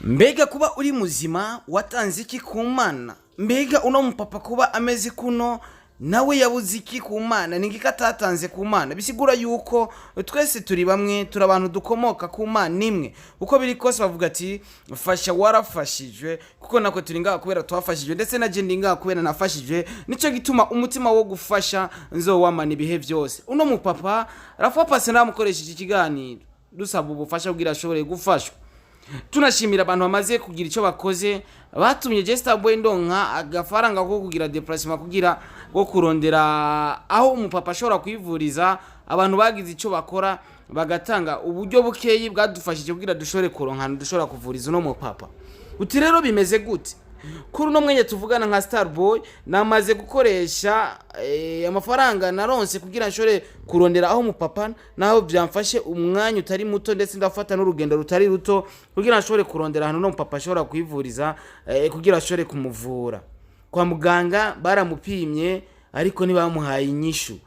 Mbega kuba uri muzima watanze iki ku Mana? Mbega uno mupapa kuba ameze kuno nawe yabuze iki ku Mana? Ni ngiki atatanze ku Mana? Bisigura yuko twese turi bamwe, turi abantu dukomoka ku Mana imwe. Uko biri kose bavuga ati fasha warafashijwe, kuko nako turi ngaha kubera twafashijwe, ndetse na je ndi ngaha kubera nafashijwe. Nico gituma umutima wo gufasha nzowamana ibihe byose. Uno mupapa Rafa Pasi namukoresheje ikiganiro dusaba ubufasha kugira ashobore gufashwa. Tunashimira abantu bamaze kugira icyo bakoze, batumye Jester Boy ndonka agafaranga ko kugira déplacement kugira go kurondera aho umupapa ashobora kwivuriza. Abantu bagize icyo bakora bagatanga uburyo bukeyi bwadufashije kugira dushore kuronka dushobora kuvuriza uno mupapa. Uti rero bimeze gute? Kuri uno mwenye tuvugana nka Starboy namaze gukoresha amafaranga naronse kugira nshore kurondera aho mupapa, naho byamfashe umwanya utari muto, ndetse ndafata n'urugendo rutari ruto kugira nshore kurondera hano no mupapa ashobora kwivuriza, kugira ashore kumuvura. Kwa muganga baramupimye ariko ntibamuhaye inyishu.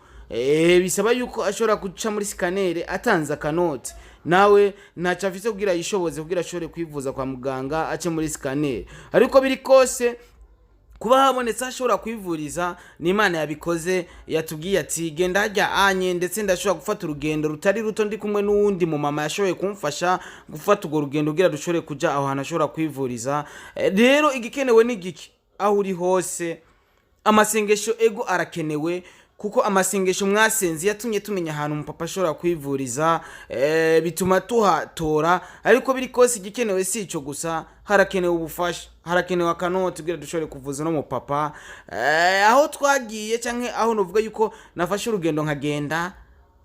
Bisaba yuko ashobora guca muri scanner atanze akanoti, nawe ntaca afise kugira yishoboze kugira ashobore kwivuza kwa muganga ace muri scanner. Ariko biri kose kuba habonetse ashobora kwivuriza ni Imana yabikoze. Yatubwiye ati genda hajya anye, ndetse ndashobora gufata urugendo rutari ruto ndi kumwe n'uwundi mu mama yashoboye kumfasha gufata urwo rugendo kugira dushobore kuja aho hantu ashobora kwivuriza. Rero igikenewe ni giki aho uri hose, amasengesho ego arakenewe, kuko amasengesho mwasenzi yatumye tumenya ahantu umupapa ashobora kwivuriza, bituma tuhatora. Ariko biri kose igikenewe si ico gusa, harakenewe ubufasha, harakenewe akanoti kugira dushobore kuvuza no mupapa. Aho twagiye canke aho novuga yuko nafashe urugendo nkagenda,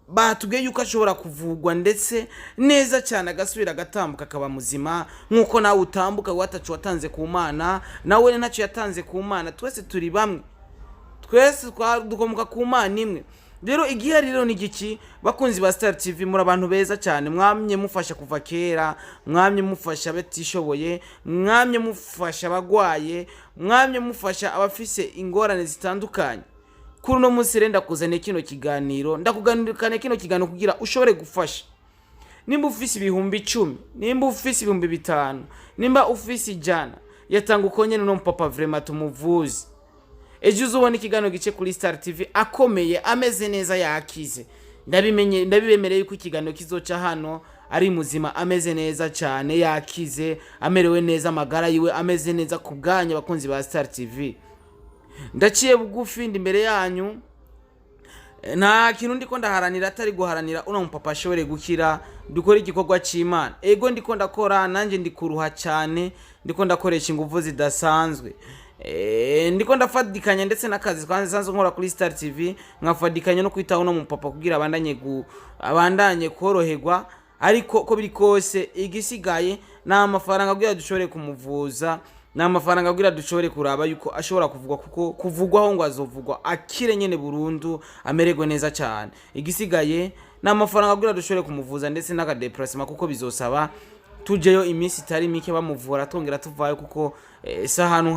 batubwiye yuko ashobora kuvugwa ndetse neza cyane agasubira agatambuka akaba muzima nkuko nawe utambuka watacu watanze ku Mana, nawe ntacyo yatanze ku Mana. Twese turi bamwe, twese dukomoka ku Mana imwe. Rero igihe rero ni giki bakunzi ba Star TV, muri abantu beza cyane, mwamye mufasha kuva kera, mwamye mufasha batishoboye, mwamye mufasha abagwaye, mwamye mufasha abafise ingorane zitandukanye. Kuri no munsi renda kuzane kino kiganiro, ndakuganirikane kino kiganiro kugira ushobore gufasha. Nimba ufise ibihumbi 10, nimba ufise ibihumbi 5, nimba ufise ijana, yatanga ukonyene no mpapa vraiment tumuvuze. Ejo uzubona ikiganiro gice kuri Star TV akomeye, ameze neza, yakize. Ndabibemereye yuko ikiganiro kizoca hano ari muzima, ameze neza cyane, yakize, amerewe neza, amagara yiwe ameze neza kubganya bakunzi ba Star TV. Ndaciye bugufi ndi imbere yanyu, nta kintu ndiko ndaharanira atari guharanira uno mupapa ashobore gukira, dukora igikorwa cy'Imana. Ego ndiko ndakora, nanje ndikuruha cyane, ndiko ndakoresha ingufu zidasanzwe. Ndiko ndafadikanya ndetse nakazi kwanza nkora kuri Star TV, nkafadikanya no kwitaho no mupapa kugira abandanye koroherwa. Ariko ko biri kose igisigaye na amafaranga kugira dushobore kumuvuza, na amafaranga kugira dushobore kuraba yuko ashobora kuvugwa, kuko kuvugwaho ngo azovugwa akire nyene burundu amererwe neza cyane. Igisigaye na amafaranga kugira dushobore kumuvuza ndetse n'aka déplacement, kuko bizosaba tujeyo iminsi itari mike bamuvura tongera tuvayo, kuko sahantu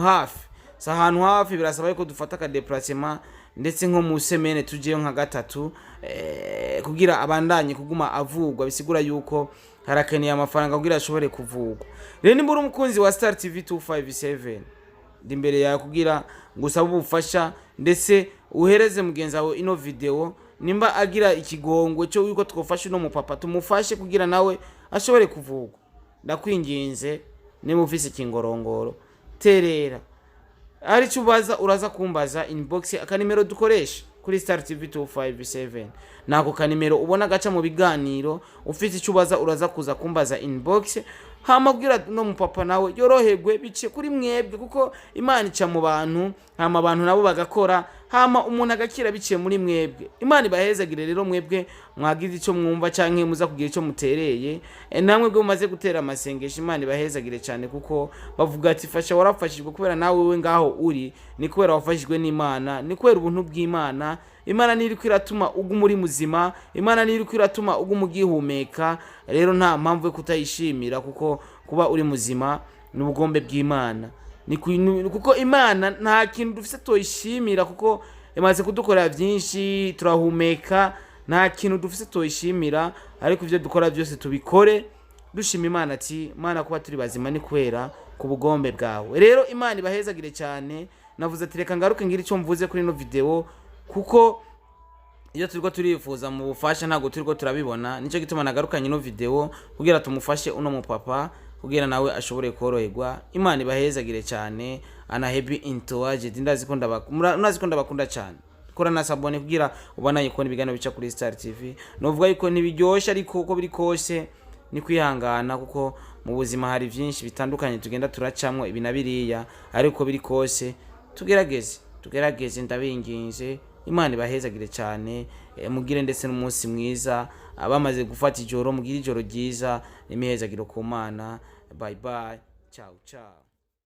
hafi birasaba yuko dufata ka déplacement ndetse nko mu semaine tujeyo nka gatatu, kugira abandanye kuguma avugwa. Bisigura yuko harakeneye amafaranga kugira ashobore kuvugwa. Rero nimbura umukunzi wa Star TV 257 ndi imbere yawe kugira ngusaba ubufasha, ndetse uhereze mugenzi wawe ino video, nimba agira ikigongwe cyo yuko twofasha no mupapa tumufashe kugira nawe ashobore kuvugwa. Ndakwinginze nimufise kingorongoro terera, ari cyubaza uraza kumbaza inbox akanimero dukoresha kuri Star TV 257. Nako kanimero ubona gaca mu biganiro, ufite cyubaza uraza kuza kumbaza inbox, hama kugira no mupapa nawe yoroherwe bice kuri mwebwe, kuko Imana ica mu bantu, hama abantu nabo bagakora, hama umuntu agakira bice muri mwebwe. Imana ibahezagire rero mwebwe mwagize icyo mwumva canke muza kugira icyo mutereye, namwe bwo mumaze gutera amasengesho. Imana ibahezagire cyane, kuko bavuga ati fasha warafashijwe, kubera nawe wewe ngaho uri ni kubera wafashijwe n'Imana, ni kubera ubuntu bw'Imana. Imana niri kwiratuma ugu muri muzima, Imana niri kwiratuma ugu mugihumeka. Rero nta mpamvu yo kutayishimira, kuko kuba uri muzima n'ubugombe bw'Imana. Kuko Imana nta kintu dufise toyishimira, kuko imaze kudukorera byinshi, turahumeka, nta kintu dufise toyishimira. Ariko ivyo dukora byose tubikore dushima Imana ati Mana kuba turi bazima ni kwera ku bugombe bwawe. Rero Imana ibahezagire cyane. Navuze ati reka ngaruke ngira icyo mvuze kuri ino video kuko iyo turiko turifuza mu bufasha ntago turiko turabibona, nico gituma nagarukanye ino video kugira tumufashe uno mupapa kugira nawe ashobore koroherwa. Imana ibahezagire cyane. Ana happy intoaje ndazi ko ndabakunda cyane. Kora na sabone kugira ubona yuko ibiganiro bica kuri Star TV. Novuga yuko ntibiryoshe ariko uko biri kose ni kwihangana kuko mu buzima hari byinshi bitandukanye tugenda turacamwe ibi nabiriya, ariko biri kose tugerageze ndabinginze. Imana ibahezagire cyane. Mugire ndetse n'umunsi mwiza. Abamaze gufata ijoro mugire ijoro ryiza. Imihezagiro ku Mana. Bye bye. Ciao ciao.